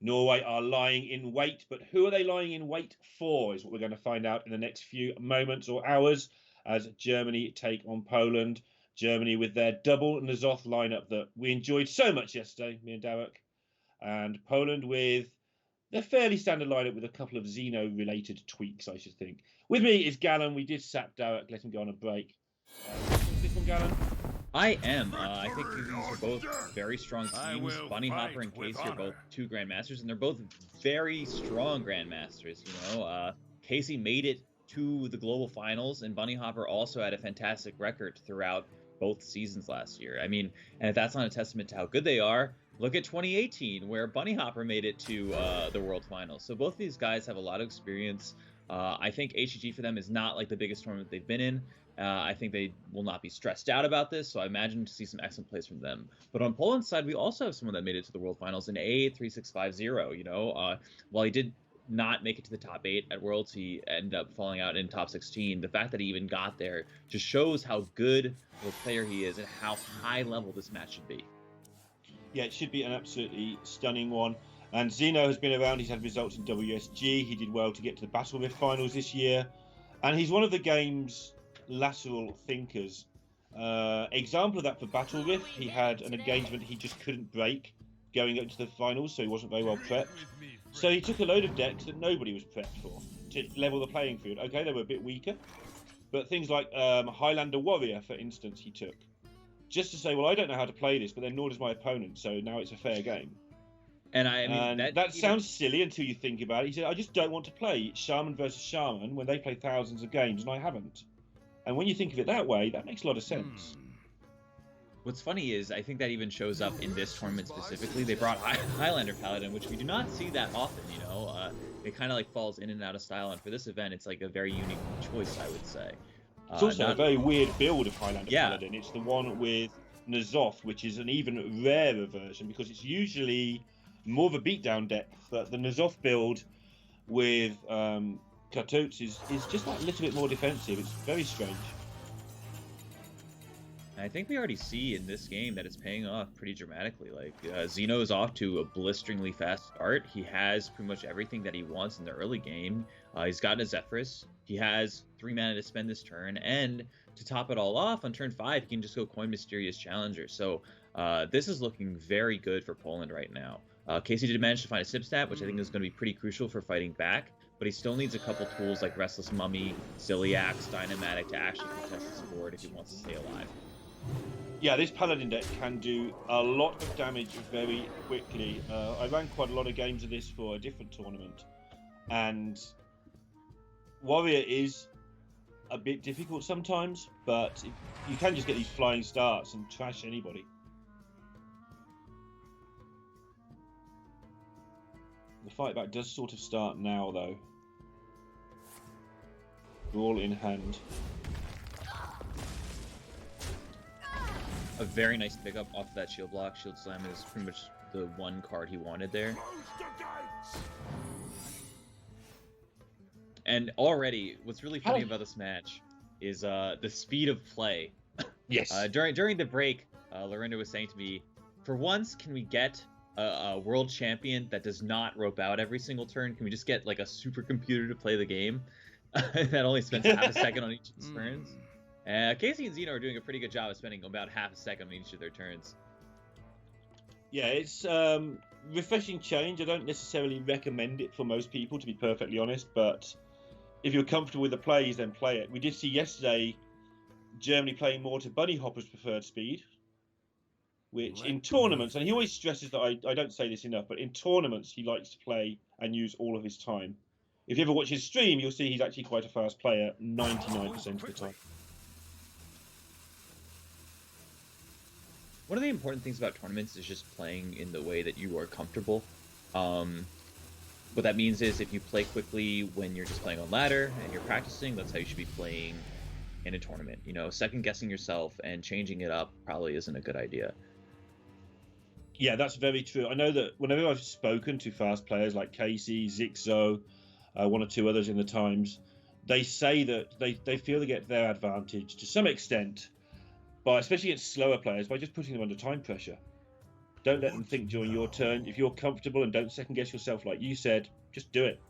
Norway are lying in wait, but who are they lying in wait for is what we're going to find out in the next few moments or hours as Germany take on Poland. Germany with their double Nazoth lineup that we enjoyed so much yesterday, me and Derek, and Poland with their fairly standard lineup with a couple of Xeno-related tweaks, I should think. With me is Gallon. We did sap Derek, let him go on a break. This one, Gallon? I am. I think these are both very strong teams. Bunny Hopper and Casey are both 2 Grandmasters, and they're both very strong Grandmasters. Casey made it to the global finals, and Bunny Hopper also had a fantastic record throughout both seasons last year. I mean, and if that's not a testament to how good they are, look at 2018, where Bunny Hopper made it to the World Finals. So both these guys have a lot of experience. I think HEG for them is not like the biggest tournament they've been in. I think they will not be stressed out about this, so I imagine to see some excellent plays from them. But on Poland's side, we also have someone that made it to the World Finals in A3650. While he did not make it to the top 8 at Worlds, he ended up falling out in top 16. The fact that he even got there just shows how good of a player he is and how high level this match should be. Yeah, it should be an absolutely stunning one. And Xeno has been around. He's had results in WSG. He did well to get to the Battle Rift finals this year. And he's one of the game's lateral thinkers. Example of that for Battle Rift, he had an engagement he just couldn't break going up to the finals, so he wasn't very well prepped. So he took a load of decks that nobody was prepped for to level the playing field. Okay, they were a bit weaker, but things like Highlander Warrior, for instance, he took. Just to say, well, I don't know how to play this, but then nor does my opponent, so now it's a fair game. And I mean, that sounds silly until you think about it. He said, I just don't want to play Shaman versus Shaman when they play thousands of games and I haven't. And when you think of it that way, that makes a lot of sense. What's funny is I think that even shows up in this tournament specifically. They brought Highlander Paladin, which we do not see that often, It kind of like falls in and out of style, and for this event, it's like a very unique choice, I would say. It's also a very weird build of Highlander Paladin. It's the one with Nazoth, which is an even rarer version because it's usually more of a beatdown deck, but the Nazoth build with Katotes is just like a little bit more defensive. It's very strange. I think we already see in this game that it's paying off pretty dramatically. Like, Xeno is off to a blisteringly fast start. He has pretty much everything that he wants in the early game. He's got a Zephyrus. He has 3 mana to spend this turn, and to top it all off, on turn 5, he can just go coin Mysterious Challenger. So this is looking very good for Poland right now. Casey did manage to find a Sip stat, which I think is going to be pretty crucial for fighting back, but he still needs a couple tools like Restless Mummy, Silly Axe, Dynamatic to actually contest this board if he wants to stay alive. Yeah, this Paladin deck can do a lot of damage very quickly. I ran quite a lot of games of this for a different tournament, and Warrior is a bit difficult sometimes, but you can just get these flying starts and trash anybody. The fight back does sort of start now, though. We're all in hand. A very nice pickup off of that shield block. Shield Slam is pretty much the one card he wanted there. And already, what's really funny about this match is the speed of play. Yes. During the break, Lorinda was saying to me, for once, can we get a world champion that does not rope out every single turn? Can we just get like a supercomputer to play the game that only spends half a second on each of its turns? Casey and Xeno are doing a pretty good job of spending about half a second on each of their turns. Yeah, it's refreshing change. I don't necessarily recommend it for most people, to be perfectly honest, but if you're comfortable with the plays, then play it. We did see yesterday Germany playing more to Bunny Hopper's preferred speed, which in tournaments, and he always stresses that I don't say this enough, but in tournaments he likes to play and use all of his time. If you ever watch his stream, you'll see he's actually quite a fast player 99% of the time. One of the important things about tournaments is just playing in the way that you are comfortable. What that means is if you play quickly when you're just playing on ladder and you're practicing, that's how you should be playing in a tournament. Second guessing yourself and changing it up probably isn't a good idea. Yeah, that's very true. I know that whenever I've spoken to fast players like Casey, Zixo, one or two others in the times, they say that they feel they get their advantage to some extent, but especially against slower players, by just putting them under time pressure. Don't let them think during your turn. If you're comfortable and don't second guess yourself, like you said, just do it.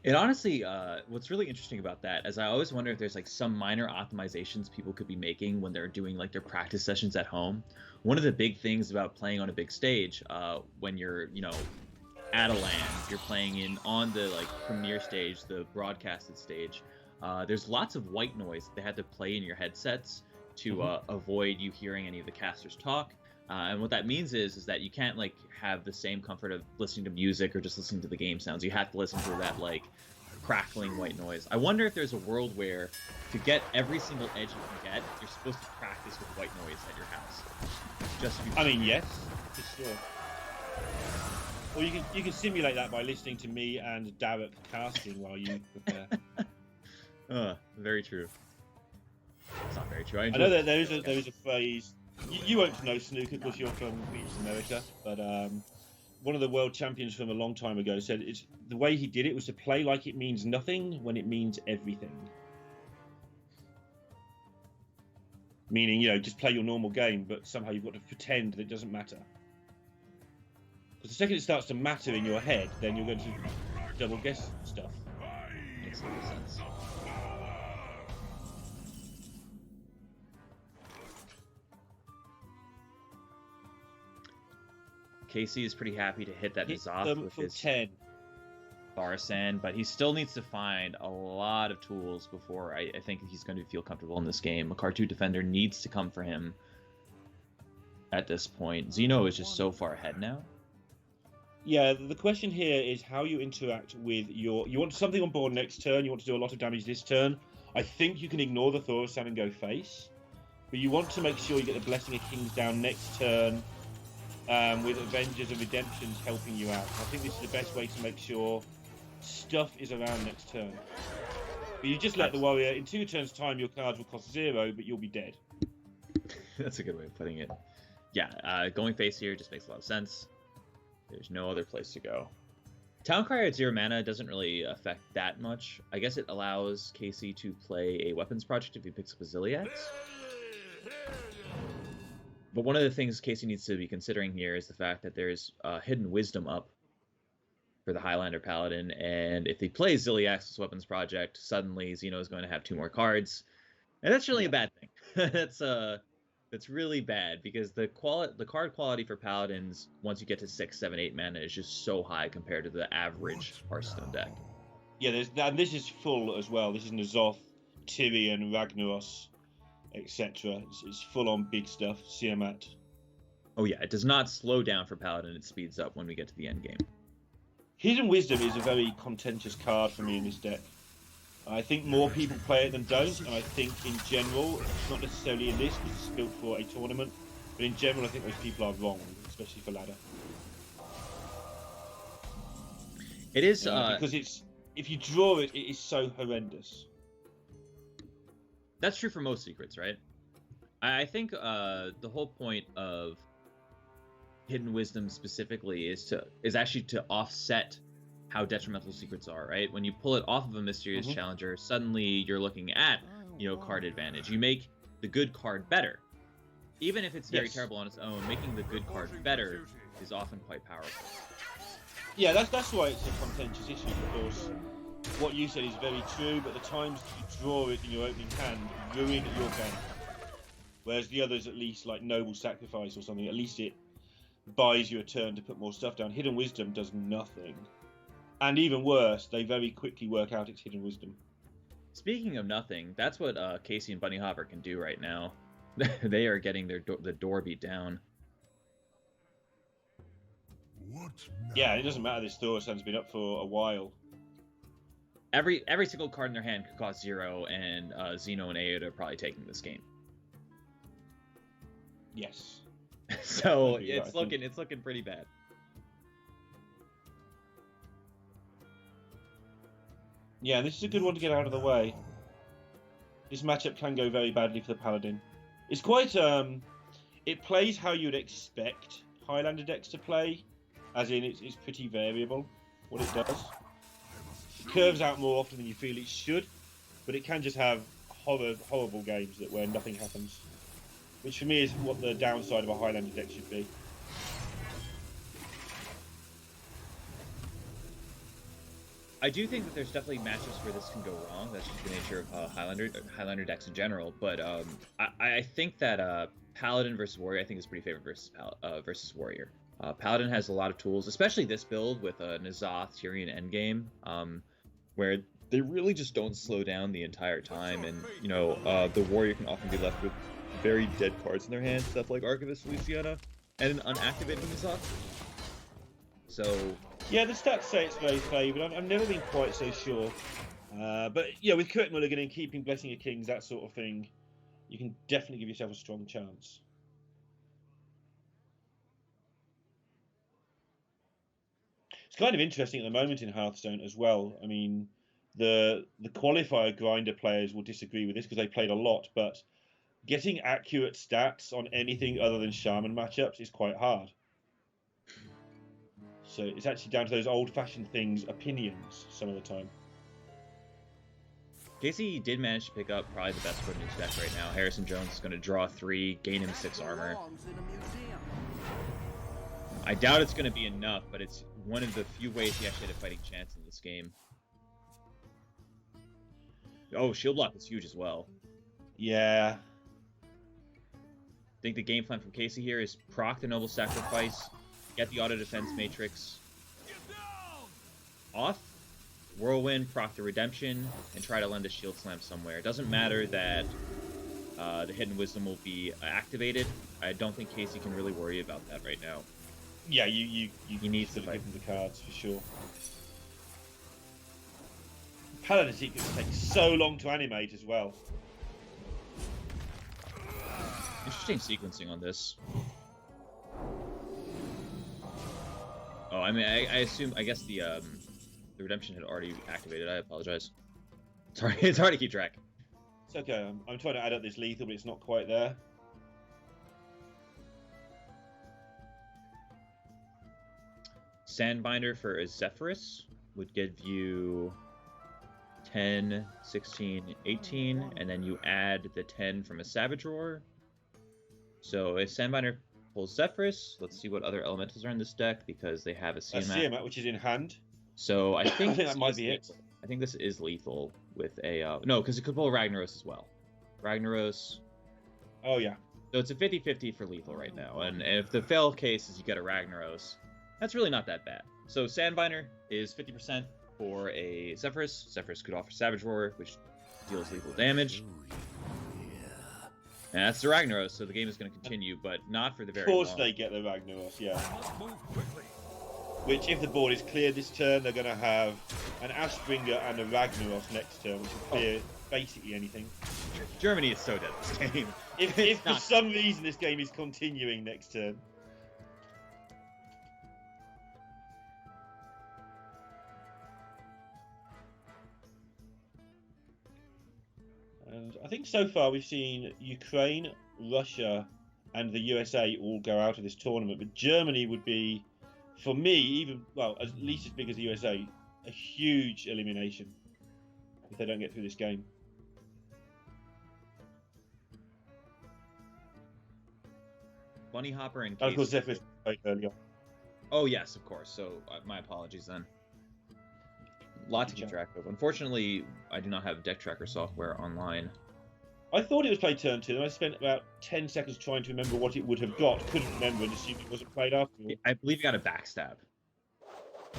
And honestly, what's really interesting about that is I always wonder if there's like some minor optimizations people could be making when they're doing like their practice sessions at home. One of the big things about playing on a big stage, when you're, at a LAN, you're playing on the like premier stage, the broadcasted stage. There's lots of white noise that they had to play in your headsets to avoid you hearing any of the casters talk. And what that means is that you can't like have the same comfort of listening to music or just listening to the game sounds. You have to listen to that like crackling white noise. I wonder if there's a world where to get every single edge you can get, you're supposed to practice with white noise at your house. I mean, yes, for sure. Or you can simulate that by listening to me and Derek casting while you prepare. Very true. It's not very true. I know that there is a phrase. You won't know snooker because you're from America, but one of the world champions from a long time ago said the way he did it was to play like it means nothing when it means everything. Meaning, just play your normal game, but somehow you've got to pretend that it doesn't matter. Because the second it starts to matter in your head, then you're going to double guess stuff. Makes a lot of sense. Casey is pretty happy to hit that N'Zoth with his 10. Thaurissan, but he still needs to find a lot of tools before I think he's going to feel comfortable in this game. A Card 2 defender needs to come for him at this point. Zeno is just so far ahead now. Yeah, the question here is how you interact with your... You want something on board next turn, you want to do a lot of damage this turn. I think you can ignore the Thaurissan and go face, but you want to make sure you get the Blessing of Kings down next turn, with Avengers and Redemptions helping you out. I think this is the best way to make sure stuff is around next turn. But you just let the warrior, in 2 turns time your cards will cost 0, but you'll be dead. That's a good way of putting it. Yeah, going face here just makes a lot of sense. There's no other place to go. Town Crier at 0 mana doesn't really affect that much. I guess it allows Casey to play a weapons project if he picks up a Ziliax. But one of the things Casey needs to be considering here is the fact that there's Hidden Wisdom up for the Highlander Paladin, and if he plays Ziliax's weapons project, suddenly Zeno is going to have 2 more cards, and that's really a bad thing. That's really bad because the card quality for Paladins once you get to 6, 7, 8 mana is just so high compared to the average Hearthstone deck. Yeah, and this is full as well. This is N'Zoth, Tyrion, Ragnaros, etc. It's full on big stuff. Siamat. Oh yeah, it does not slow down for Paladin. It speeds up when we get to the end game. Hidden Wisdom is a very contentious card for me in this deck. I think more people play it than don't, and I think in general, not necessarily in this because it's built for a tournament, but in general I think those people are wrong, especially for ladder. It is because if you draw it, it is so horrendous. That's true for most secrets, right? I think the whole point of Hidden Wisdom specifically is actually to offset how detrimental secrets are, right? When you pull it off of a Mysterious Challenger, suddenly you're looking at, card advantage. You make the good card better. Even if it's very terrible on its own, making the good card better is often quite powerful. Yeah, that's why it's a contentious issue, because what you said is very true, but the times you draw it in your opening hand ruin your game. Whereas the others, at least, like Noble Sacrifice or something, at least it buys you a turn to put more stuff down. Hidden Wisdom does nothing. And even worse, they very quickly work out its Hidden Wisdom. Speaking of nothing, that's what Casey and Bunny Hopper can do right now. They are getting the door beat down. Yeah, it doesn't matter. This Thaurissan's been up for a while. Every single card in their hand could cost 0, and Zeno and Aod are probably taking this game. Yes. So it's looking pretty bad. Yeah, this is a good one to get out of the way. This matchup can go very badly for the Paladin. It's quite it plays how you'd expect Highlander decks to play, as in it's pretty variable what it does. It curves out more often than you feel it should, but it can just have horrible games where nothing happens, which for me is what the downside of a Highlander deck should be. I do think that there's definitely matchups where this can go wrong. That's just the nature of Highlander decks in general. But I think that Paladin versus Warrior, I think is pretty favored versus Warrior. Paladin has a lot of tools, especially this build with N'Zoth, Tyrion endgame, where they really just don't slow down the entire time, and the Warrior can often be left with very dead cards in their hands, stuff like Archivist Luciana and an unactivated N'Zoth. So yeah, the stats say it's very favoured. I've never been quite so sure. But yeah, with Kurt Mulligan and keeping Blessing of Kings, that sort of thing, you can definitely give yourself a strong chance. It's kind of interesting at the moment in Hearthstone as well. I mean, the qualifier grinder players will disagree with this because they played a lot, but getting accurate stats on anything other than Shaman matchups is quite hard. So it's actually down to those old-fashioned things, opinions, some of the time. Casey did manage to pick up probably the best card in his deck right now. Harrison Jones is going to draw 3, gain him 6 armor. I doubt it's going to be enough, but it's one of the few ways he actually had a fighting chance in this game. Oh, shield block is huge as well. Yeah. I think the game plan from Casey here is proc the Noble Sacrifice, get the auto defense matrix off, Whirlwind, proc the Redemption, and try to land a shield slam somewhere. It doesn't matter that the Hidden Wisdom will be activated. I don't think Casey can really worry about that right now. Yeah, he needs to fight. Give him the cards for sure. Paladin sequence takes so long to animate as well. Interesting sequencing on this. Oh, I mean, I guess the Redemption had already activated. I apologize. Sorry, it's hard to keep track. It's okay. I'm trying to add up this lethal, but it's not quite there. Sandbinder for a Zephyrus would give you 10, 16, 18, and then you add the 10 from a Savage Roar. So if Sandbinder pulls Zephyrus, let's see what other elementals are in this deck, because they have a Siamat, which is in hand. So I think, that might be it. I think this is lethal with a... no, because it could pull Ragnaros as well. Ragnaros. Oh, yeah. So it's a 50-50 for lethal right now. And if the fail case is you get a Ragnaros, that's really not that bad. So Sandbinder is 50% for a Zephyrus. Zephyrus could offer Savage Roar, which deals lethal damage. And that's the Ragnaros, so the game is going to continue, but not for the very long. Of course they get the Ragnaros, yeah. Which, if the board is cleared this turn, they're going to have an Ashbringer and a Ragnaros next turn, which will clear basically anything. Germany is so dead this game. If for some reason this game is continuing next turn. And I think so far we've seen Ukraine, Russia, and the USA all go out of this tournament, but Germany would be, for me, at least as big as the USA, a huge elimination if they don't get through this game. Bunny Hopper and Of course, Zephyrus played earlier. Oh, yes, of course. So, my apologies then. Lot to keep track of. Unfortunately, I do not have deck tracker software online. I thought it was played turn 2, and I spent about 10 seconds trying to remember what it would have got. Couldn't remember and assumed it wasn't played after all. I believe he got a backstab.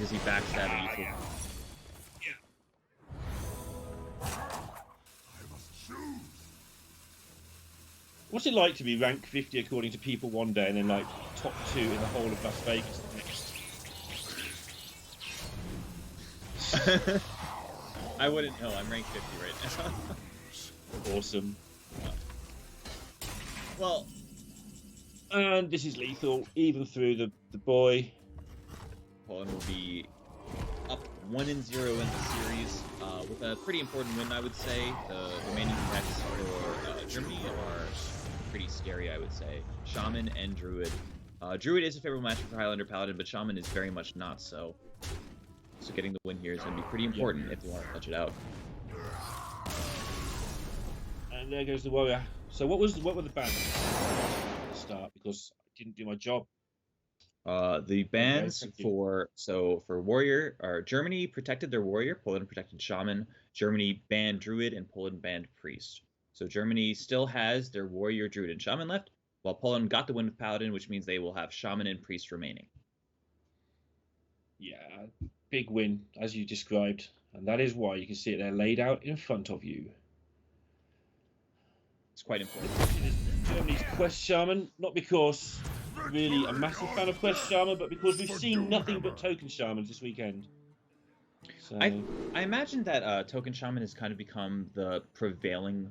Is he backstabbing you? What's it like to be rank 50 according to people one day and then like top 2 in the whole of Las Vegas the next? I wouldn't know. I'm ranked 50 right now. Awesome. Well, and this is lethal, even through the boy. Poland will be up 1-0 in the series with a pretty important win, I would say. The remaining decks for Germany are pretty scary, I would say. Shaman and Druid. Druid is a favorable matchup for Highlander Paladin, but Shaman is very much not so. So getting the win here is going to be pretty important if you want to touch it out. And there goes the warrior. So what were the bans? Start, because I didn't do my job. The bans thank you. for Warrior are Germany protected their Warrior, Poland protected Shaman, Germany banned Druid, and Poland banned Priest. So Germany still has their Warrior, Druid, and Shaman left, while Poland got the win with Paladin, which means they will have Shaman and Priest remaining. Yeah, big win, as you described. And that is why you can see it there laid out in front of you. It's quite important. Germany's Quest Shaman, not because really a massive fan of Quest Shaman, but because we've seen nothing but Token Shamans this weekend. So I imagine that Token Shaman has kind of become the prevailing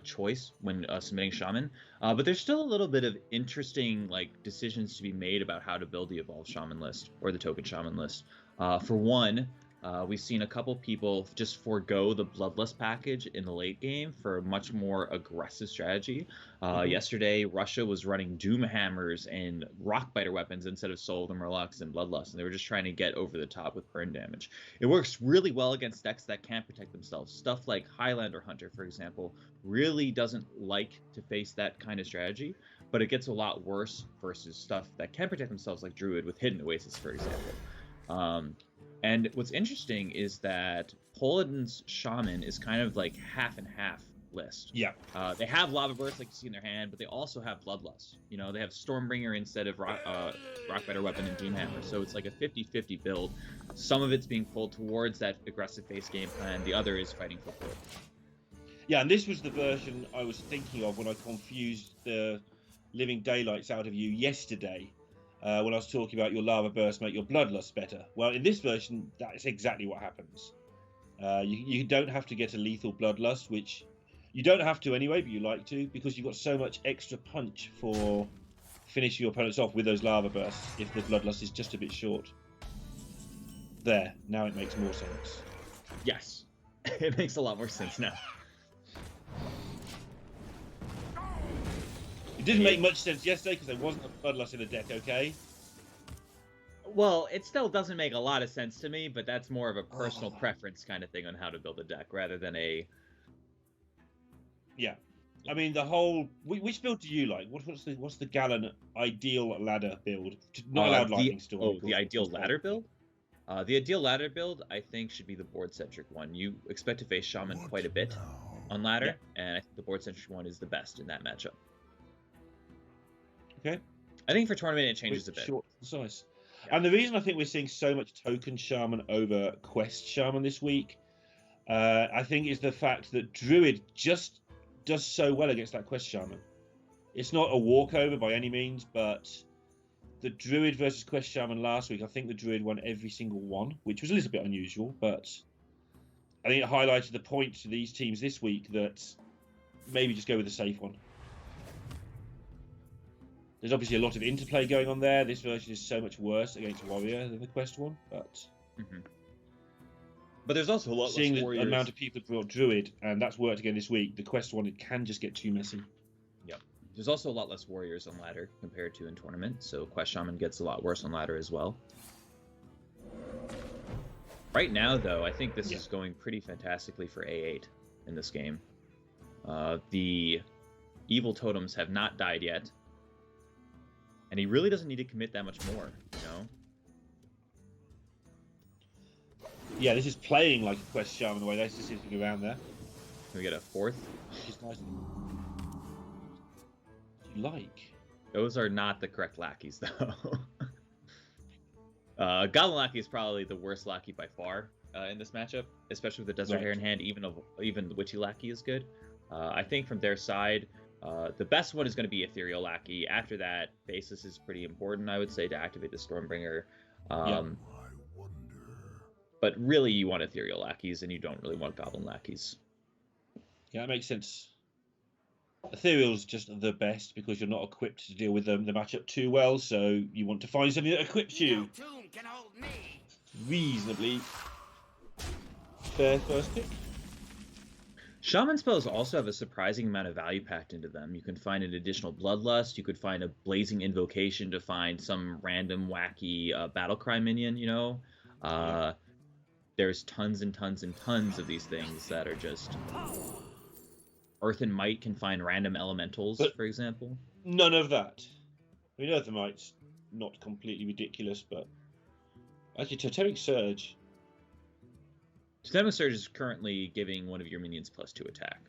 choice when submitting Shaman, but there's still a little bit of interesting decisions to be made about how to build the Evolved Shaman list or the Token Shaman list. For one, we've seen a couple people just forego the Bloodlust package in the late game for a much more aggressive strategy. Yesterday, Russia was running Doom Hammers and Rockbiter weapons instead of Soul of the Murlocs and Bloodlust, and they were just trying to get over the top with burn damage. It works really well against decks that can't protect themselves. Stuff like Highlander Hunter, for example, really doesn't like to face that kind of strategy, but it gets a lot worse versus stuff that can protect themselves like Druid with Hidden Oasis, for example. And what's interesting is that Poland's Shaman is kind of like half and half list. yeah, they have Lava Burst like you see in their hand, but they also have Bloodlust. You know, they have Stormbringer instead of Rockbiter Weapon and Doomhammer. So it's like a 50-50 build. Some of it's being pulled towards that aggressive face game plan. The other is fighting for pull. Yeah, and this was the version I was thinking of when I confused the living daylights out of you yesterday. When I was talking about your Lava Burst make your Bloodlust better. Well, in this version, that's exactly what happens. You don't have to get a lethal Bloodlust, which you don't have to anyway, but you like to, because you've got so much extra punch for finishing your opponents off with those Lava Bursts if the Bloodlust is just a bit short. There, now it makes more sense. Yes, it makes a lot more sense now. It didn't make much sense yesterday because there wasn't a Bloodlust in the deck, okay? Well, it still doesn't make a lot of sense to me, but that's more of a personal preference kind of thing on how to build a deck rather than a... Yeah. I mean, the whole... Which build do you like? What's the Gallon ideal ladder build? Not allowed Lightning Storm. Oh, the ideal ladder build? The ideal ladder build, I think, should be the board-centric one. You expect to face Shaman quite a bit on ladder, and I think the board-centric one is the best in that matchup. Okay. I think for tournament, it changes a bit. Short, concise. Yeah. And the reason I think we're seeing so much Token Shaman over Quest Shaman this week, I think, is the fact that Druid just does so well against that Quest Shaman. It's not a walkover by any means, but the Druid versus Quest Shaman last week, I think the Druid won every single one, which was a little bit unusual, but I think it highlighted the point to these teams this week that maybe just go with the safe one. There's obviously a lot of interplay going on there. This version is so much worse against Warrior than the Quest one, but... But there's also a lot seeing less the Warriors. amount of people that brought Druid, and that's worked again this week, the Quest one, it can just get too messy. Yep. There's also a lot less Warriors on ladder compared to in tournament, so Quest Shaman gets a lot worse on ladder as well. Right now, though, I think this is going pretty fantastically for A8 in this game. The evil totems have not died yet, and he really doesn't need to commit that much more, you know? Yeah, this is playing like a Quest Shaman the way they're just sitting around there. Can we get a fourth? These guys... you like? Those are not the correct lackeys, though. Goblin Lackey is probably the worst lackey by far in this matchup, especially with the Desert Hare in hand. Even the Witchy Lackey is good. I think from their side, the best one is going to be Ethereal Lackey. After that, Basis is pretty important, I would say, to activate the Stormbringer. But really, you want Ethereal Lackeys, and you don't really want Goblin Lackeys. Yeah, that makes sense. Ethereal's just the best because you're not equipped to deal with the matchup too well, so you want to find something that equips you. Reasonably fair first pick. Shaman spells also have a surprising amount of value packed into them. You can find an additional Bloodlust, you could find a Blazing Invocation to find some random wacky Battlecry minion, you know? There's tons and tons and tons of these things that are just... Earth and Might can find random elementals, for example. None of that. I mean, Earth and Might's not completely ridiculous, but actually Totemic Surge. Totemic Surge is currently giving one of your minions +2 attack.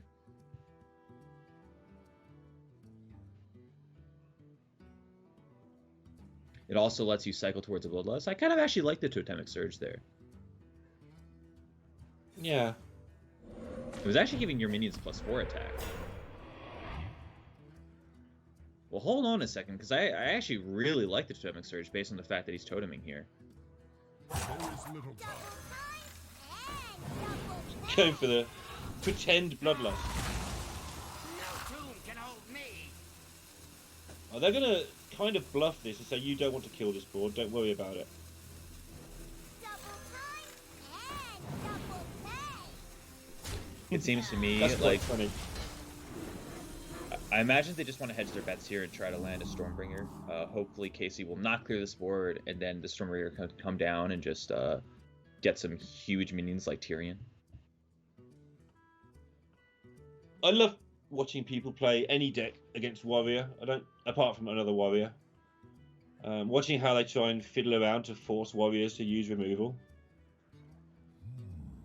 It also lets you cycle towards a Bloodlust. I kind of actually like the Totemic Surge there. Yeah. It was actually giving your minions +4 attack. Well, hold on a second, because I actually really like the Totemic Surge based on the fact that he's toteming here. Going for the pretend Bloodlust. Oh, they're going to kind of bluff this and say, you don't want to kill this board, don't worry about it. It seems to me That's like funny. I imagine they just want to hedge their bets here and try to land a Stormbringer. Hopefully Casey will not clear this board, and then the Stormbringer can come down and just get some huge minions like Tyrion. I love watching people play any deck against Warrior. Apart from another Warrior. Watching how they try and fiddle around to force Warriors to use removal.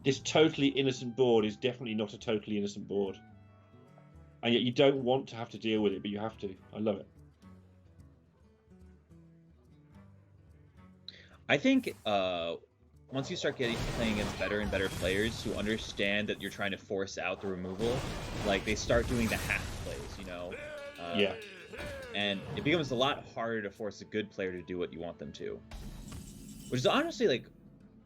This totally innocent board is definitely not a totally innocent board. And yet you don't want to have to deal with it, but you have to. I love it. I think once you start playing against better and better players who understand that you're trying to force out the removal, like they start doing the half plays, you know? Yeah. And it becomes a lot harder to force a good player to do what you want them to. Which is honestly like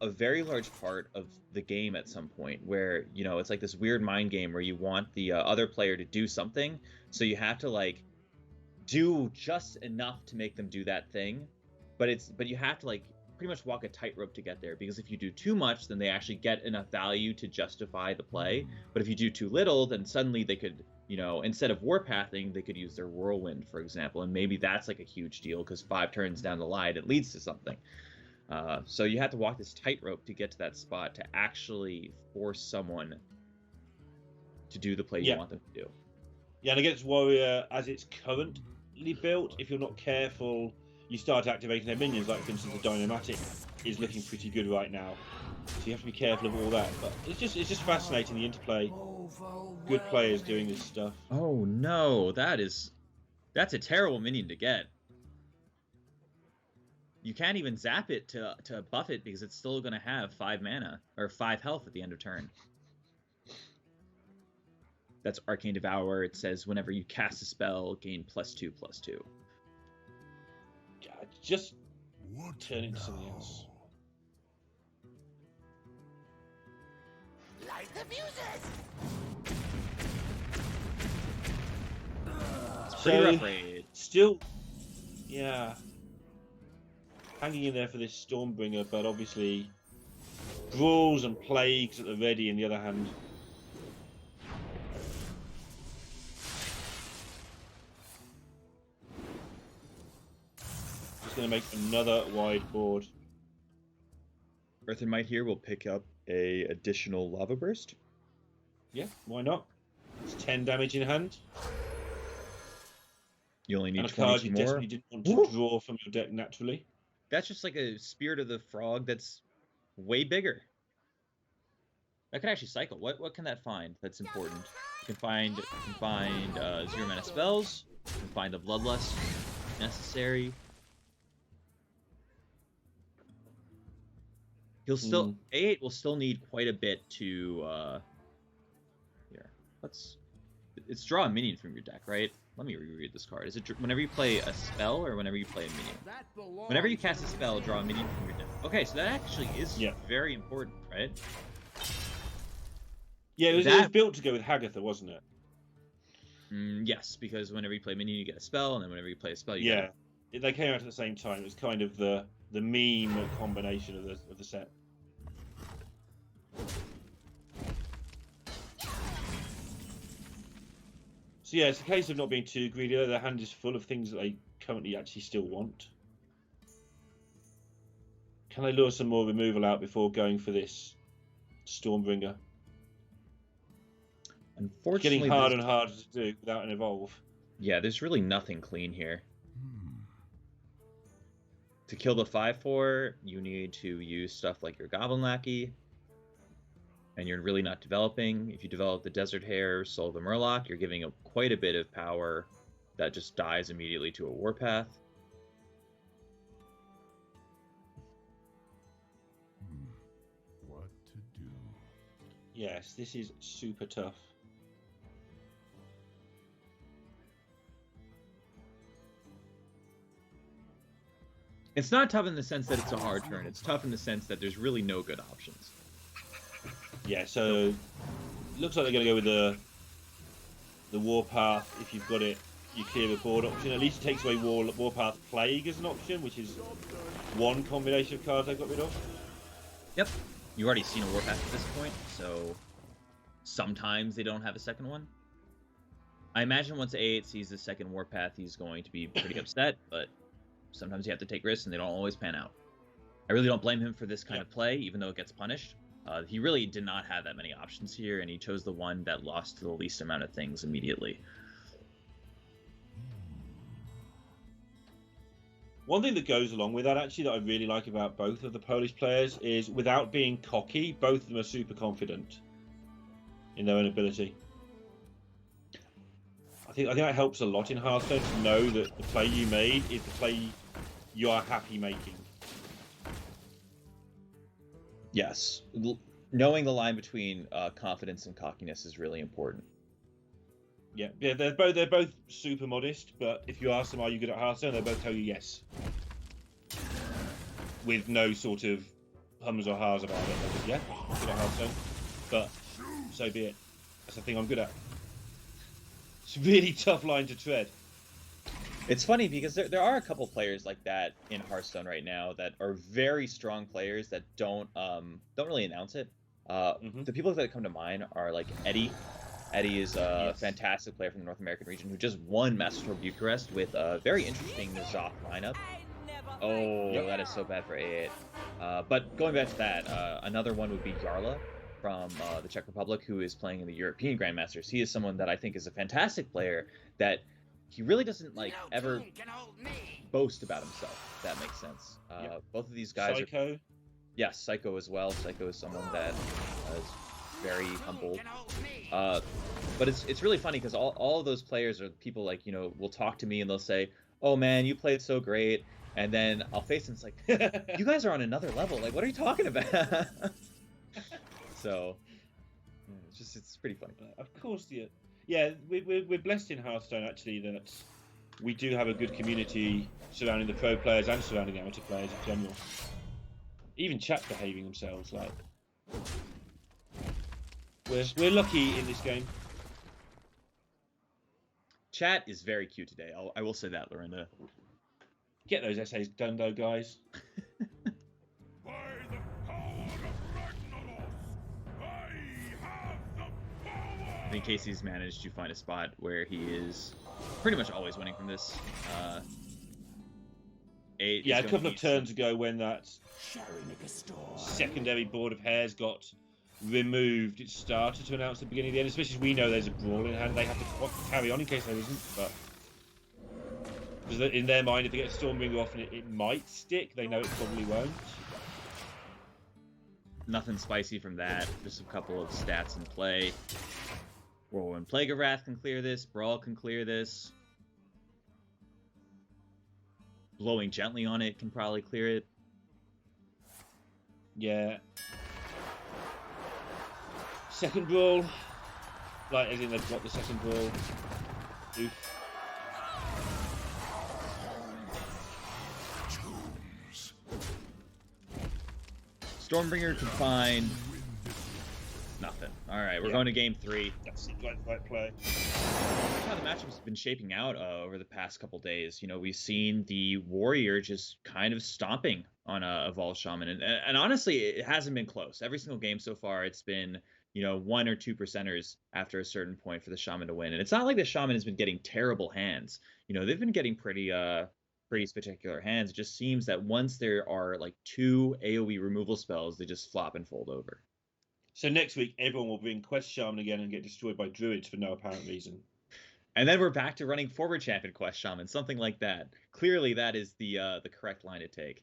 a very large part of the game at some point where, you know, it's like this weird mind game where you want the other player to do something. So you have to like do just enough to make them do that thing. But you have to like pretty much walk a tightrope to get there, because if you do too much, then they actually get enough value to justify the play. But if you do too little, then suddenly they could, you know, instead of warpathing, they could use their whirlwind, for example. And maybe that's like a huge deal because 5 turns down the line, it leads to something. So you have to walk this tightrope to get to that spot to actually force someone to do the play you want them to do. Yeah, and against Warrior, as it's currently built, if you're not careful, you start activating their minions. Like, for instance, the Dynamatic is looking pretty good right now. So you have to be careful of all that. But it's just fascinating, the interplay. Good players doing this stuff. Oh no, that's a terrible minion to get. You can't even zap it to buff it because it's still going to have 5 mana or 5 health at the end of turn. That's Arcane Devour. It says whenever you cast a spell, gain +2/+2. God, just turn into something else. Light the music. It's pretty rough raid. Still, yeah. Hanging in there for this Stormbringer, but obviously Brawls and Plagues at the ready on the other hand. Just going to make another wide board. Earth and Might here will pick up a additional Lava Burst. Yeah, why not? It's 10 damage in hand. You only need and a 22 card you more. desperately didn't want to draw from your deck naturally. That's just like a Spirit of the Frog that's way bigger. That could actually cycle. What can that find that's important? You can find 0 mana spells. You can find a Bloodlust necessary. He'll still A8 will still need quite a bit to here. It's draw a minion from your deck, right? Let me reread this card. Is it whenever you play a spell or whenever you play a minion? Whenever you cast a spell, draw a minion from your deck. Okay, so that actually is very important, right? Yeah, it was built to go with Hagatha, wasn't it? Yes, because whenever you play a minion, you get a spell, and then whenever you play a spell, you get they came out at the same time. It was kind of the meme combination of the set. So yeah, it's a case of not being too greedy. Their hand is full of things that they currently actually still want. Can they lure some more removal out before going for this Stormbringer? Unfortunately, it's getting harder and harder to do without an evolve. Yeah, there's really nothing clean here. To kill the 5/4, you need to use stuff like your Goblin Lackey, and you're really not developing. If you develop the Desert Hare, Soul of the Murloc, you're giving up quite a bit of power that just dies immediately to a Warpath. What to do? Yes, this is super tough. It's not tough in the sense that it's a hard turn. It's tough in the sense that there's really no good options. Yeah, so looks like they're going to go with the Warpath. If you've got it, you clear the board option. At least it takes away Warpath Plague as an option, which is one combination of cards they got rid of. Yep. You've already seen a Warpath at this point, so sometimes they don't have a second one. I imagine once A8 sees the second Warpath, he's going to be pretty upset, but sometimes you have to take risks, and they don't always pan out. I really don't blame him for this kind of play, even though it gets punished. He really did not have that many options here, and he chose the one that lost the least amount of things immediately. One thing that goes along with that, actually, that I really like about both of the Polish players is, without being cocky, both of them are super confident in their own ability. I think that helps a lot in Hearthstone, to know that the play you made is the play you are happy making. Yes. Knowing the line between confidence and cockiness is really important. Yeah, they're both super modest, but if you ask them, are you good at Hearthstone, they'll both tell you yes. With no sort of hums or ha's about it. They're just, yeah, I'm good at Hearthstone, but so be it. That's the thing I'm good at. It's a really tough line to tread. It's funny because there are a couple players like that in Hearthstone right now that are very strong players that don't really announce it. The people that come to mind are like Eddie. Eddie is a fantastic player from the North American region who just won Master Tour Bucharest with a very interesting Zoth lineup. Oh, that is so bad for A8. But going back to that, another one would be Yarla from the Czech Republic, who is playing in the European Grandmasters. He is someone that I think is a fantastic player that he really doesn't ever boast about himself, if that makes sense. Both of these guys Psycho. Yes, Psycho as well. Psycho is someone that is very humble. But it's really funny because all of those players are people will talk to me and they'll say, "Oh man, you played so great," and then I'll face them. It's like, you guys are on another level. Like, what are you talking about? So it's pretty funny. Of course, yeah. We're blessed in Hearthstone actually that we do have a good community surrounding the pro players and surrounding amateur players in general. Even chat behaving themselves like. We're lucky in this game. Chat is very cute today. I will say that, Lorinda. Get those essays done, though, guys. By the power of Ragnaros, I have the power! I think Casey's managed to find a spot where he is pretty much always winning from this. A couple of turns ago when that secondary board of hares got removed, it started to announce the beginning of the end, especially as we know there's a brawl in hand. They have to carry on in case there isn't, but because in their mind, if they get Stormbringer off and it might stick, they know it probably won't. Nothing spicy from that, just a couple of stats in play. Whirlwind Plague of Wrath can clear this, Brawl can clear this. Blowing Gently on it can probably clear it. Yeah. Second brawl, like as in they've got the second brawl. Oof. Stormbringer can find nothing. All right, we're going to game 3. That seems like the right play. That's how the matchup's been shaping out over the past couple days. We've seen the Warrior just kind of stomping on a Evolved Shaman, and honestly, it hasn't been close. Every single game so far, it's been 1 or 2 percenters after a certain point for the Shaman to win. And it's not like the Shaman has been getting terrible hands. They've been getting pretty spectacular hands. It just seems that once there are 2 AoE removal spells, they just flop and fold over. So next week, everyone will bring Quest Shaman again and get destroyed by Druids for no apparent reason. And then we're back to running forward champion Quest Shaman, something like that. Clearly, that is the correct line to take.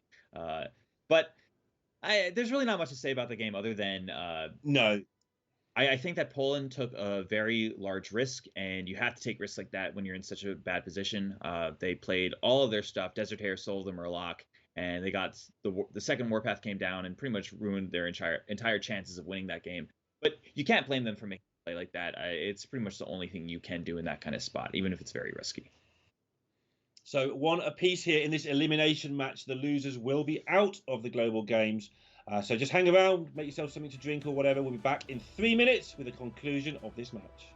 But there's really not much to say about the game other than no. I think that Poland took a very large risk, and you have to take risks like that when you're in such a bad position. They played all of their stuff. Desert Hare sold the Murloc, and they got the second Warpath came down and pretty much ruined their entire chances of winning that game. But you can't blame them for making a play like that. It's pretty much the only thing you can do in that kind of spot, even if it's very risky. So 1 apiece here in this elimination match. The losers will be out of the Global Games. So just hang around, make yourself something to drink or whatever. We'll be back in 3 minutes with the conclusion of this match.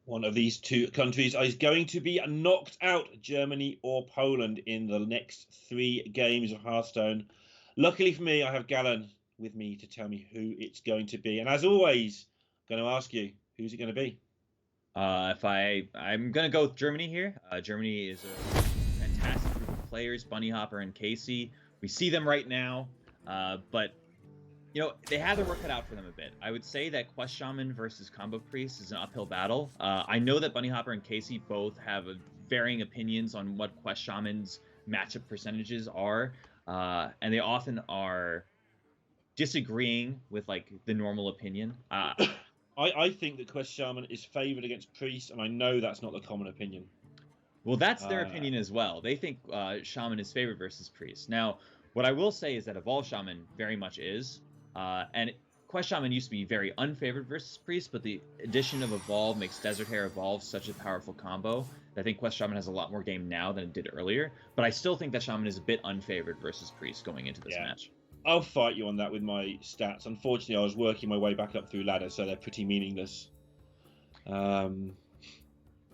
One of these two countries is going to be knocked out, Germany or Poland, in the next 3 games of Hearthstone. Luckily for me, I have Galen with me to tell me who it's going to be. And as always, I'm going to ask you, who's it going to be? I'm going to go with Germany here. Germany is a fantastic group of players, Bunny Hopper and Casey. We see them right now, but you know, they have their work cut out for them a bit. I would say that Quest Shaman versus Combo Priest is an uphill battle. I know that Bunny Hopper and Casey both have varying opinions on what Quest Shaman's matchup percentages are, and they often are disagreeing with like the normal opinion. I think that Quest Shaman is favored against Priest, and I know that's not the common opinion. Well, that's their opinion as well. They think Shaman is favored versus Priest. Now, what I will say is that Evolve Shaman very much is. And Quest Shaman used to be very unfavored versus Priest, but the addition of Evolve makes Desert Hare Evolve such a powerful combo that I think Quest Shaman has a lot more game now than it did earlier. But I still think that Shaman is a bit unfavored versus Priest going into this match. I'll fight you on that with my stats. Unfortunately, I was working my way back up through ladder, so they're pretty meaningless. I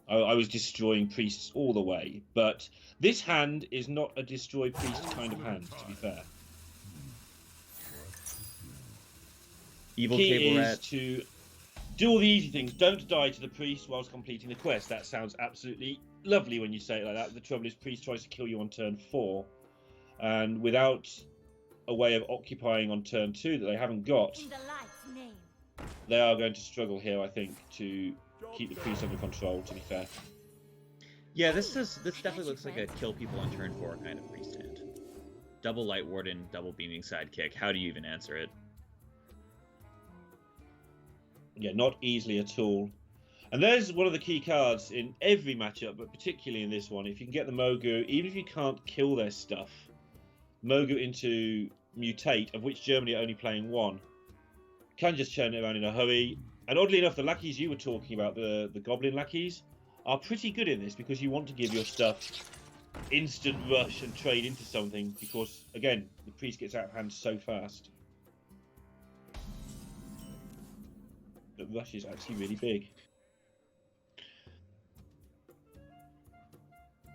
was destroying priests all the way, but this hand is not a destroy priest kind of hand, to be fair. Evil Key Cable is Rat. to do all the easy things. Don't die to the priest whilst completing the quest. That sounds absolutely lovely when you say it like that. The trouble is, priest tries to kill you on turn 4, and without a way of occupying on turn 2 that they haven't got, they are going to struggle here, I think, to keep the priest under control, to be fair. Yeah, this definitely looks like a kill people on turn 4 kind of priest hand. Double Light Warden, double Beaming Sidekick. How do you even answer it? Yeah, not easily at all. And there's one of the key cards in every matchup, but particularly in this one. If you can get the Mogu, even if you can't kill their stuff, Mogu into Mutate, of which Germany are only playing 1, can just turn it around in a hurry. And oddly enough, the lackeys you were talking about, the Goblin lackeys, are pretty good in this because you want to give your stuff instant rush and trade into something because, again, the priest gets out of hand so fast. The rush is actually really big. I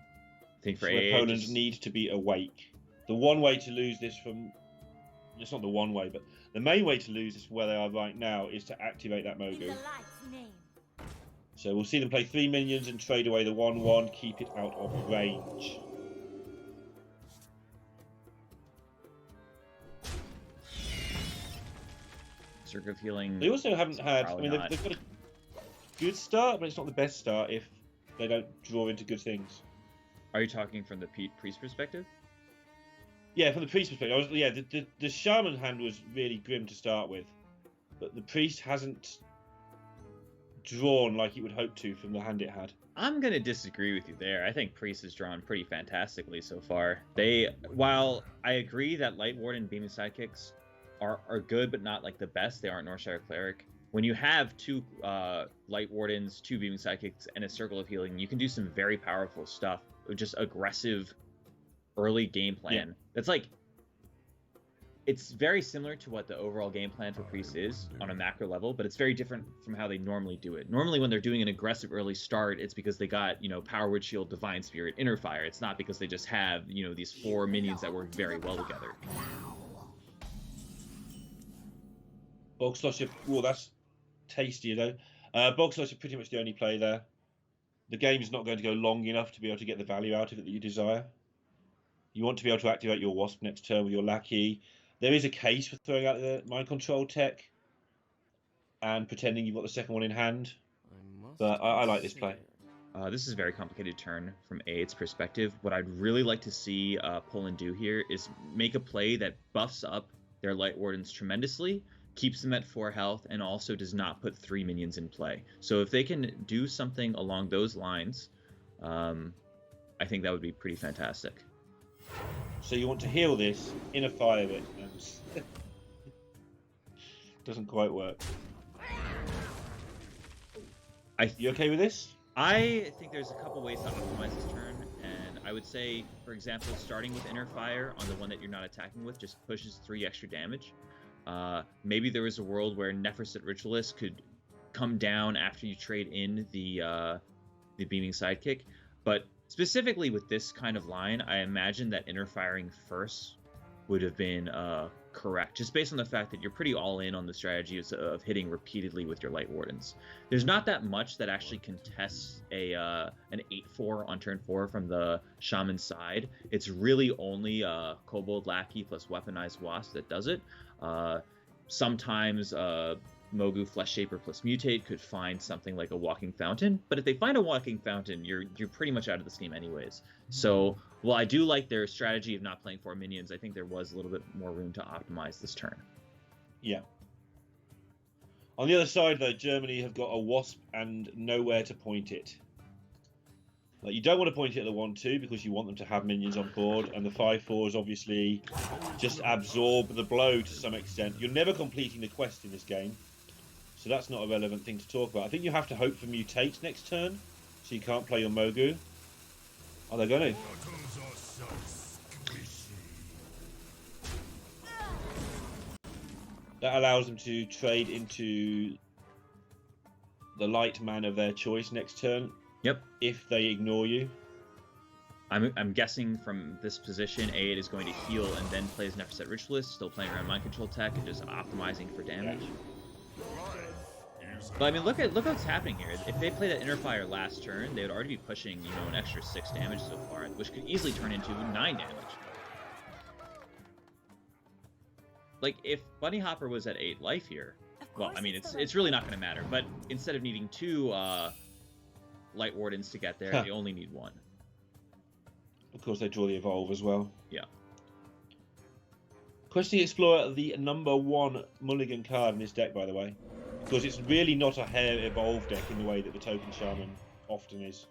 think for so AA, opponents need to be awake. The one way to lose this from... It's not the one way, but the main way to lose this from where they are right now is to activate that Mogu. So we'll see them play 3 minions and trade away the 1/1, keep it out of range. Circle of Healing. They also haven't had... I Probably mean, not. they've got a good start, but it's not the best start if they don't draw into good things. Are you talking from the priest perspective? Yeah, from the priest perspective, the shaman hand was really grim to start with, but the priest hasn't drawn like he would hope to from the hand it had. I'm gonna disagree with you there. I think priest has drawn pretty fantastically so far. While I agree that Light Warden and Beaming Sidekicks are good, but not like the best. They aren't Northshire Cleric. When you have 2 Light Wardens, 2 Beaming Sidekicks, and a Circle of Healing, you can do some very powerful stuff. Just aggressive early game plan. Yeah. That's like, it's very similar to what the overall game plan for Priest is on a macro level, but it's very different from how they normally do it. Normally when they're doing an aggressive early start, it's because they got, Power Word Shield, Divine Spirit, Inner Fire. It's not because they just have, these 4 minions that work very well together. Bog Slosher, well, that's tasty, though. Bog Slosher pretty much the only play there. The game's not going to go long enough to be able to get the value out of it that you desire. You want to be able to activate your Wasp next turn with your Lackey. There is a case for throwing out the Mind Control tech and pretending you've got the second one in hand. But I like this play. This is a very complicated turn from Aid's perspective. What I'd really like to see Poland do here is make a play that buffs up their Light Wardens tremendously, keeps them at 4 health, and also does not put 3 minions in play. So if they can do something along those lines, I think that would be pretty fantastic. So you want to heal this, inner fire it. Doesn't quite work. You okay with this? I think there's a couple ways to optimize this turn, and I would say, for example, starting with Inner Fire on the one that you're not attacking with just pushes 3 extra damage. Maybe there was a world where Nephrosit Ritualist could come down after you trade in the Beaming Sidekick, but specifically with this kind of line, I imagine that Inner Firing first would have been correct, just based on the fact that you're pretty all in on the strategy of hitting repeatedly with your Light Wardens. There's not that much that actually contests an 8/4 on turn 4 from the Shaman side. It's really only Kobold Lackey plus Weaponized Wasp that does it. Sometimes Mogu Flesh Shaper plus Mutate could find something like a Walking Fountain, but if they find a Walking Fountain, you're pretty much out of the scheme anyways. So while I do like their strategy of not playing 4 minions, I think there was a little bit more room to optimize this turn. Yeah. On the other side, though, Germany have got a Wasp and nowhere to point it. Like, you don't want to point it at the 1/2 because you want them to have minions on board, and the 5/4s obviously just absorb the blow to some extent. You're never completing the quest in this game, so that's not a relevant thing to talk about. I think you have to hope for Mutate next turn, so you can't play your Mogu. Are they going to? That allows them to trade into the light man of their choice next turn. Yep. If they ignore you. I'm guessing from this position, A8 is going to heal and then plays an Nephroset Ritualist, still playing around Mind Control tech and just optimizing for damage. But I mean, look what's happening here. If they play that Inner Fire last turn, they would already be pushing, you know, an extra 6 damage so far, which could easily turn into 9 damage. Like, if Bunny Hopper was at 8 life here, well, I mean, it's really not going to matter. But instead of needing 2 Light Wardens to get there, they only need 1. Of course, they draw the Evolve as well. Yeah. Questing Explorer, the #1 mulligan card in this deck, by the way. Because it's really not a Hair Evolve deck in the way that the Token Shaman often is.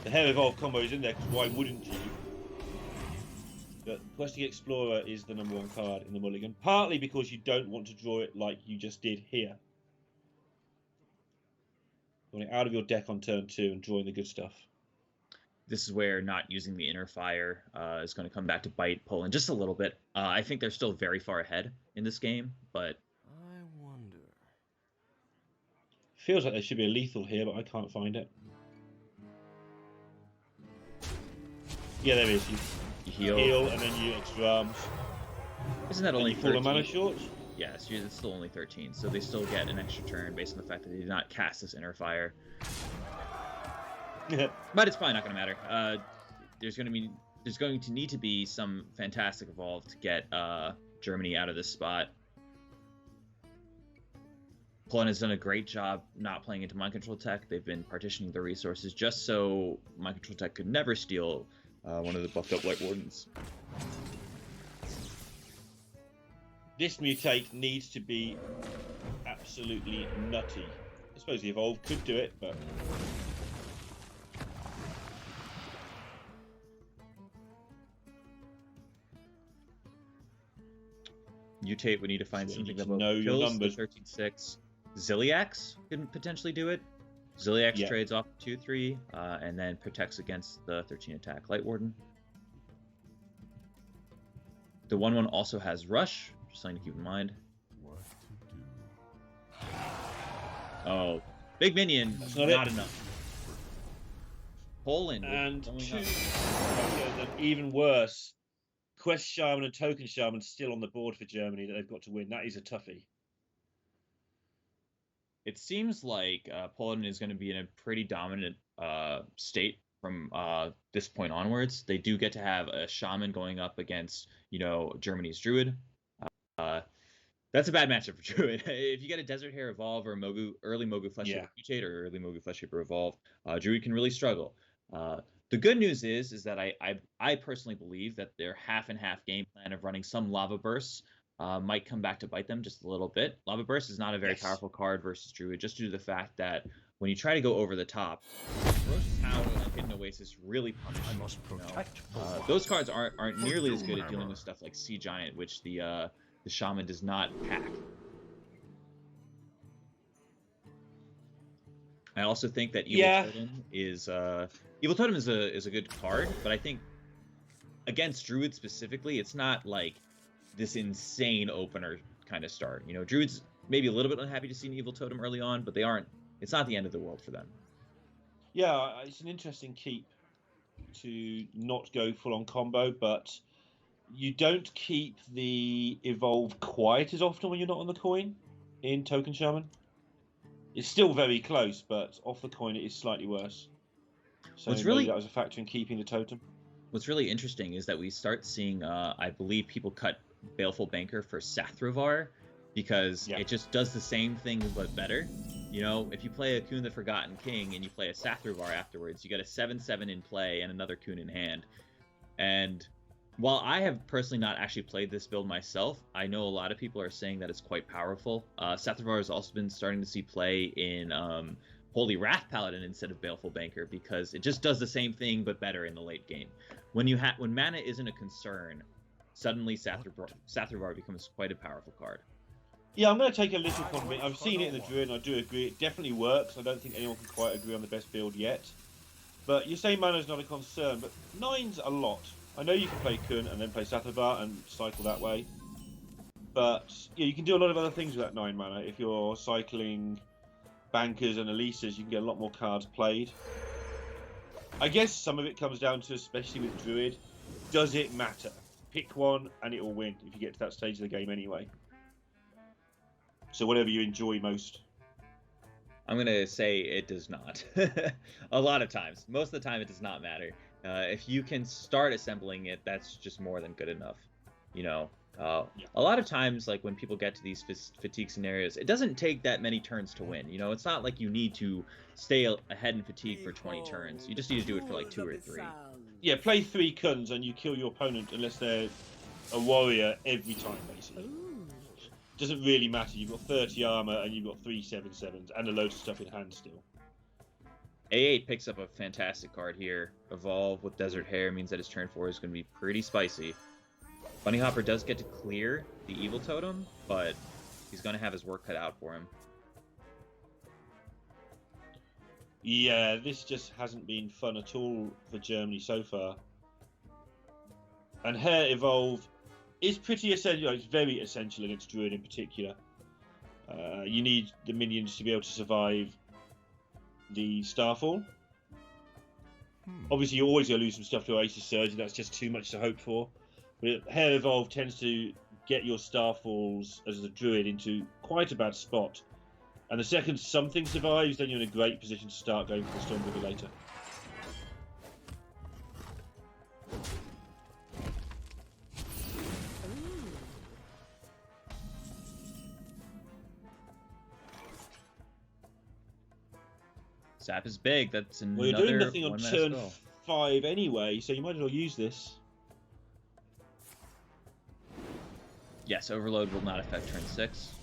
The Hair Evolve combo is in there because why wouldn't you? But Questing Explorer is the #1 card in the mulligan. Partly because you don't want to draw it like you just did here. Drawing it out of your deck on turn 2 and drawing the good stuff. This is where not using the Inner Fire is going to come back to bite Poland just a little bit. I think they're still very far ahead in this game, but... I wonder... Feels like there should be a lethal here, but I can't find it. Yeah, there is. You heal and then you extra arms. Isn't that only 13? Fall a mana short? Yes, it's still only 13, so they still get an extra turn based on the fact that they did not cast this Inner Fire. But it's probably not going to matter. There's going to need to be some fantastic evolve to get Germany out of this spot. Poland has done a great job not playing into Mind Control tech. They've been partitioning their resources just so Mind Control tech could never steal one of the buffed up Light Wardens. This mutate needs to be absolutely nutty. I suppose the evolve could do it, but... Mutate would need to find something that will know your numbers. 13-6. Ziliax can potentially do it. Ziliax trades off 2-3 and then protects against the 13 attack Light Warden. The 1/1 also has Rush, just something to keep in mind. What to do? Oh, big minion, That's not enough. Poland and only two, not- even worse, Quest Shaman and Token Shaman still on the board for Germany that they've got to win. That is a toughie. It seems like Poland is going to be in a pretty dominant state from this point onwards. They do get to have a Shaman going up against, you know, Germany's Druid. That's a bad matchup for Druid. If you get a Desert Hare Evolve or a early Mogu Flesh Shaper Mutate or early Mogu Flesh Shaper Evolve, Druid can really struggle. The good news is that I personally believe that their half and half game plan of running some Lava Bursts might come back to bite them just a little bit. Lava Burst is not a very powerful card versus Druid, just due to the fact that when you try to go over the top, Ferocious Howl and Hidden Oasis really punish you. I must protect. Those cards aren't nearly as good at dealing with stuff like Sea Giant, which the Shaman does not pack. I also think that Evil Totem is a good card, but I think against Druid specifically, it's not like this insane opener kind of start. You know, Druid's maybe a little bit unhappy to see an Evil Totem early on, but it's not the end of the world for them. Yeah, it's an interesting keep to not go full on combo, but you don't keep the evolve quite as often when you're not on the coin in Token Shaman. It's still very close, but off the coin it is slightly worse. So maybe that was a factor in keeping the totem. What's really interesting is that we start seeing, I believe, people cut Baleful Banker for Sathravar because it just does the same thing but better. You know, if you play a Kun the Forgotten King and you play a Sathravar afterwards, you get a 7/7 in play and another Kun in hand. And while I have personally not actually played this build myself, I know a lot of people are saying that it's quite powerful. Sathravar has also been starting to see play in Holy Wrath Paladin instead of Baleful Banker because it just does the same thing but better in the late game. When mana isn't a concern, suddenly Sathravar becomes quite a powerful card. Yeah, I'm going to take a little comment. I've seen it in the Druid, and I do agree. It definitely works. I don't think anyone can quite agree on the best build yet. But you say mana's not a concern, but 9's a lot. I know you can play Kun and then play Sathravar and cycle that way. But yeah, you can do a lot of other things with that 9 mana if you're cycling bankers and Elisas, you can get a lot more cards played. I guess some of it comes down to, especially with Druid, does it matter? Pick one and it will win if you get to that stage of the game anyway. So whatever you enjoy most. I'm going to say it does not. A lot of times. Most of the time, it does not matter. If you can start assembling it, that's just more than good enough. You know, a lot of times, like when people get to these fatigue scenarios, it doesn't take that many turns to win. You know, it's not like you need to stay ahead in fatigue for 20 turns. You just need to do it for like 2 or 3. Yeah, play 3 Kuns and you kill your opponent unless they're a warrior every time, basically. Doesn't really matter. You've got 30 armor and you've got 3 7/7s and a load of stuff in hand still. A8 picks up a fantastic card here. Evolve with Desert Hare means that his turn 4 is going to be pretty spicy. Bunny Hopper does get to clear the Evil Totem, but he's going to have his work cut out for him. Yeah, this just hasn't been fun at all for Germany so far. And Hare Evolve is pretty essential. It's very essential against Druid in particular. You need the minions to be able to survive the Starfall. Obviously, you're always going to lose some stuff to Oasis Surge. That's just too much to hope for. But Hare Evolve tends to get your Starfalls as a Druid into quite a bad spot. And the second something survives, then you're in a great position to start going for the Stormbringer later. Zap is big. That's another. Well, you're doing nothing on one-mana turn spell. 5 anyway, so you might as well use this. Yes, Overload will not affect turn 6.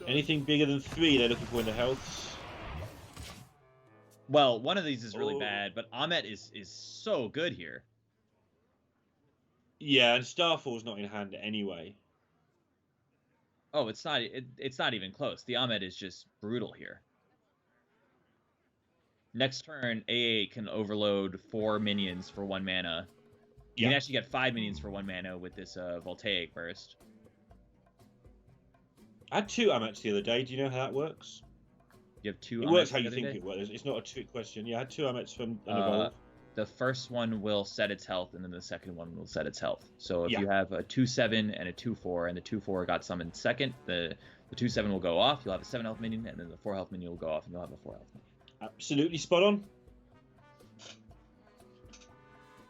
Anything bigger than 3, they're looking for in the healths. Well, one of these is really bad, but Ahmet is so good here. Yeah, and Starfall's not in hand anyway. Oh, it's not. It's not even close. The Ahmet is just brutal here. Next turn, AA can overload 4 minions for 1 mana. You can actually get 5 minions for 1 mana with this Voltaic Burst. I had 2 Amats the other day. Do you know how that works? You have 2. It works how you think it works. It's not a trick question. Yeah, I had 2 Amats from an Evolve. The first one will set its health, and then the second one will set its health. So if you have a 2/7 and a 2/4, and the 2/4 got summoned second, the 2/7 will go off. You'll have a 7 health minion, and then the 4 health minion will go off, and you'll have a 4 health minion. Absolutely spot on.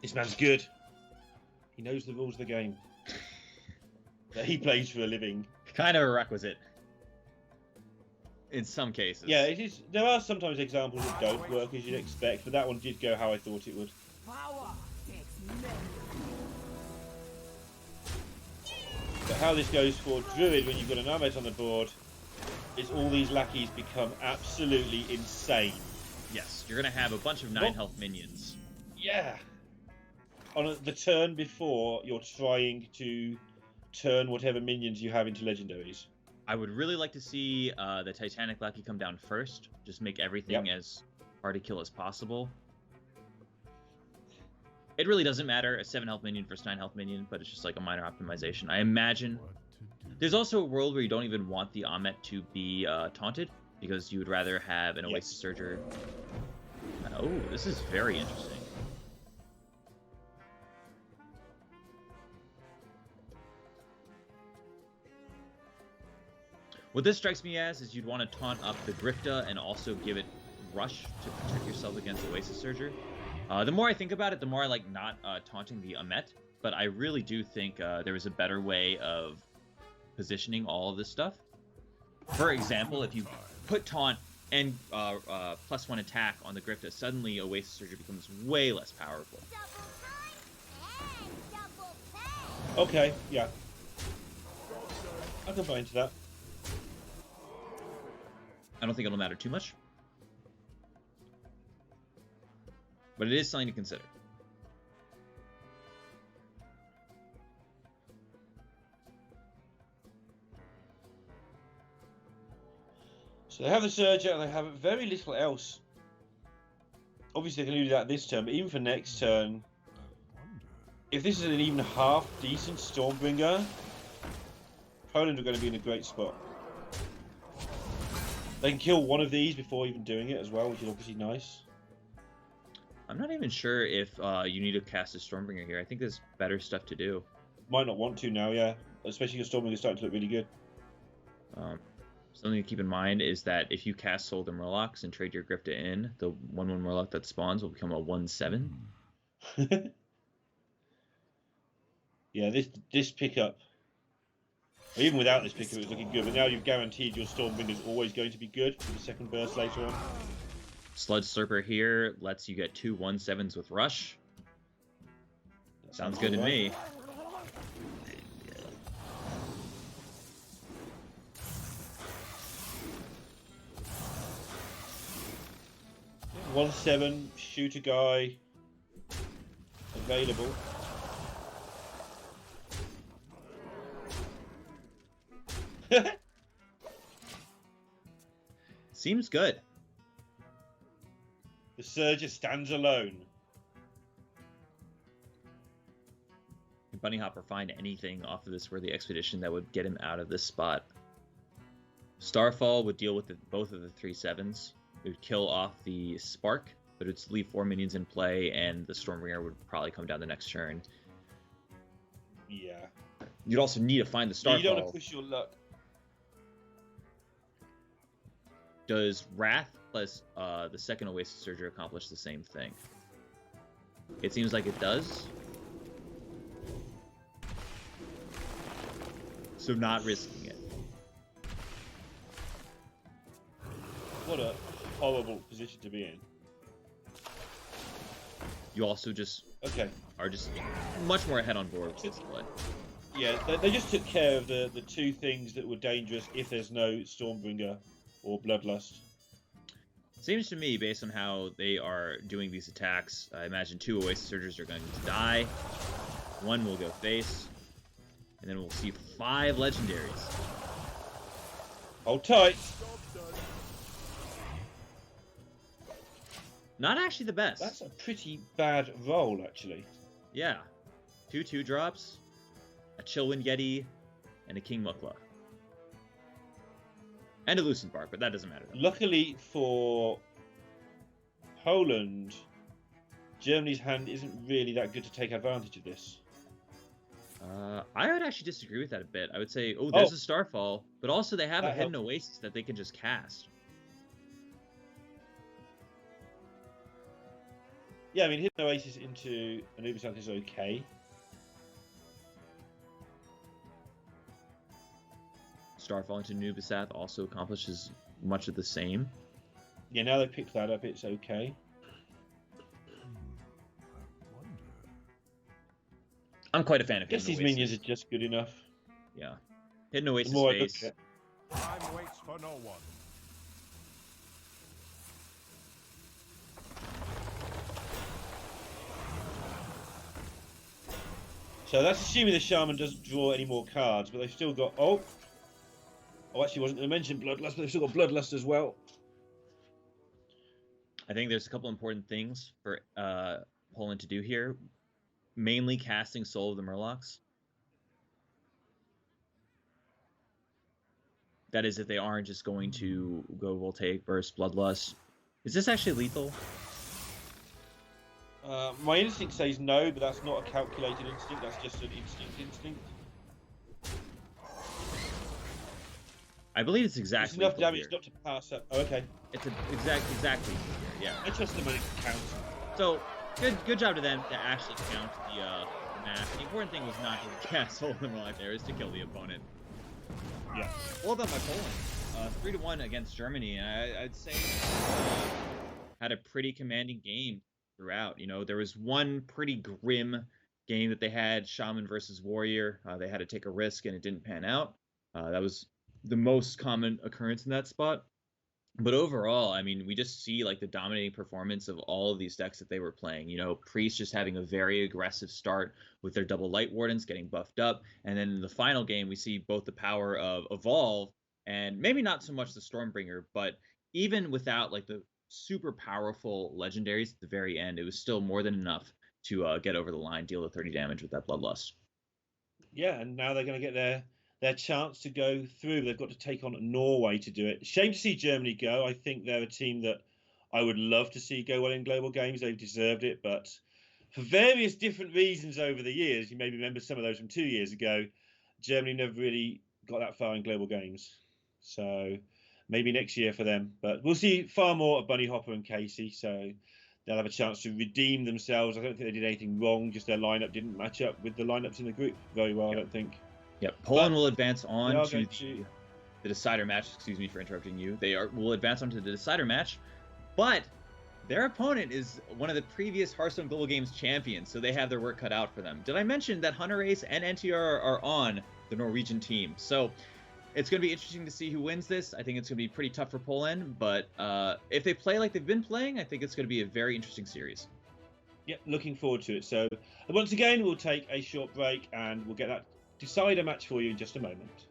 This man's good. He knows the rules of the game that he plays for a living. Kind of a requisite. In some cases. Yeah, it is. There are sometimes examples that don't work as you'd expect, but that one did go how I thought it would. But how this goes for Druid when you've got an Ahmet on the board is all these lackeys become absolutely insane. Yes, you're going to have a bunch of 9 health minions. Yeah. On the turn before, you're trying to turn whatever minions you have into legendaries. I would really like to see the Titanic Lackey come down first. Just make everything as hard to kill as possible. It really doesn't matter, a 7 health minion versus 9 health minion, but it's just like a minor optimization. I imagine there's also a world where you don't even want the Ahmet to be taunted, because you would rather have an Oasis Surger. Oh, this is very interesting. What this strikes me as is you'd want to taunt up the Grifta and also give it Rush to protect yourself against Oasis Surger. The more I think about it, the more I like not taunting the Ahmet, but I really do think there is a better way of positioning all of this stuff. For example, if you put taunt and +1 attack on the Grifta, suddenly Oasis Surger becomes way less powerful. Okay, yeah. I can buy into that. I don't think it'll matter too much. But it is something to consider. So they have the Surger and they have very little else. Obviously they can do that this turn, but even for next turn, if this is an even half decent Stormbringer, Poland are going to be in a great spot. They can kill one of these before even doing it as well, which is obviously nice. I'm not even sure if you need to cast a Stormbringer here. I think there's better stuff to do. Might not want to now, yeah. Especially because Stormbringer is starting to look really good. Something to keep in mind is that if you cast Soul of the Murlocs and trade your Grifta in, the 1/1 Murloc that spawns will become a 1/7. Yeah, this pickup, even without this pickup, it was looking good. But now you've guaranteed your Stormbringer is always going to be good for the second burst later on. Sludge Slurper here lets you get 2 1/7s with Rush. Sounds good to me. Yeah, 1/7, shoot a guy, available. Seems good. The Surger stands alone. Can Bunny Hopper find anything off of this worthy expedition that would get him out of this spot? Starfall would deal with both of the 3/7s. It would kill off the Spark, but it would leave 4 minions in play, and the Stormbringer would probably come down the next turn. Yeah. You'd also need to find the Starfall. You don't want to push your luck. Does Wrath plus the second Oasis Surger accomplish the same thing? It seems like it does. So not risking it. What a horrible position to be in. You also just are just much more ahead on board with this play. Yeah, they just took care of the two things that were dangerous if there's no Stormbringer or Bloodlust. Seems to me, based on how they are doing these attacks, I imagine 2 Oasis Surgers are going to die. 1 will go face. And then we'll see 5 legendaries. Hold tight. Not actually the best. That's a pretty bad roll, actually. Yeah. 2 2-drops, a Chillwind Yeti, and a King Mukla. And a Lucent Bark, but that doesn't matter. Luckily for Poland, Germany's hand isn't really that good to take advantage of this. I would actually disagree with that a bit. I would say, there's a Starfall, but also they have a hidden Oasis that they can just cast. Yeah, I mean, hidden Oasis into an Ubisoft is okay. Starfall into Nubisath also accomplishes much of the same. Yeah, now they've picked that up, it's okay. I'm quite a fan of I guess Hidden these Oasis. minions are just good enough. Yeah. Hidden Oasis The more I look face. at it. Time waits for no one. So that's assuming the Shaman doesn't draw any more cards, but they've still got... Oh, actually wasn't going to mention Bloodlust, but they've still got Bloodlust as well. I think there's a couple important things for Poland to do here. Mainly casting Soul of the Murlocs. That is, if they aren't just going to go Voltaic Burst, Bloodlust. Is this actually lethal? My instinct says no, but that's not a calculated instinct, that's just an instinct. I believe it's exactly It's enough lethal damage here. not to pass up. Oh, okay. It's exactly lethal here, yeah. I trust the money to count. So, good job to them to actually count the math. The important thing was not to cast Soul of the Murloc there, is to kill the opponent. Yeah. Well done by Poland. 3-1 against Germany, and I'd say had a pretty commanding game throughout. You know, there was one pretty grim game that they had, Shaman versus Warrior. They had to take a risk, and it didn't pan out. That was the most common occurrence in that spot. But overall, I mean, we just see like the dominating performance of all of these decks that they were playing. You know, Priest just having a very aggressive start with their double Light Wardens getting buffed up. And then in the final game, we see both the power of Evolve and maybe not so much the Stormbringer, but even without like the super powerful legendaries at the very end, it was still more than enough to get over the line, deal the 30 damage with that Bloodlust. Yeah, and now they're going to get their chance to go through. They've got to take on Norway to do it. Shame to see Germany go. I think they're a team that I would love to see go well in global games. They've deserved it, but for various different reasons over the years, you maybe remember some of those from 2 years ago, Germany never really got that far in global games. So maybe next year for them. But we'll see far more of Bunny Hopper and Casey, so they'll have a chance to redeem themselves. I don't think they did anything wrong, just their lineup didn't match up with the lineups in the group very well, I don't think. Yep, Poland will advance on to the decider match. Excuse me for interrupting you. Will advance on to the decider match, but their opponent is one of the previous Hearthstone Global Games champions, so they have their work cut out for them. Did I mention that Hunter Ace and NTR are on the Norwegian team? So it's going to be interesting to see who wins this. I think it's going to be pretty tough for Poland, but if they play like they've been playing, I think it's going to be a very interesting series. Yeah, looking forward to it. So once again, we'll take a short break and we'll get that decider match for you in just a moment.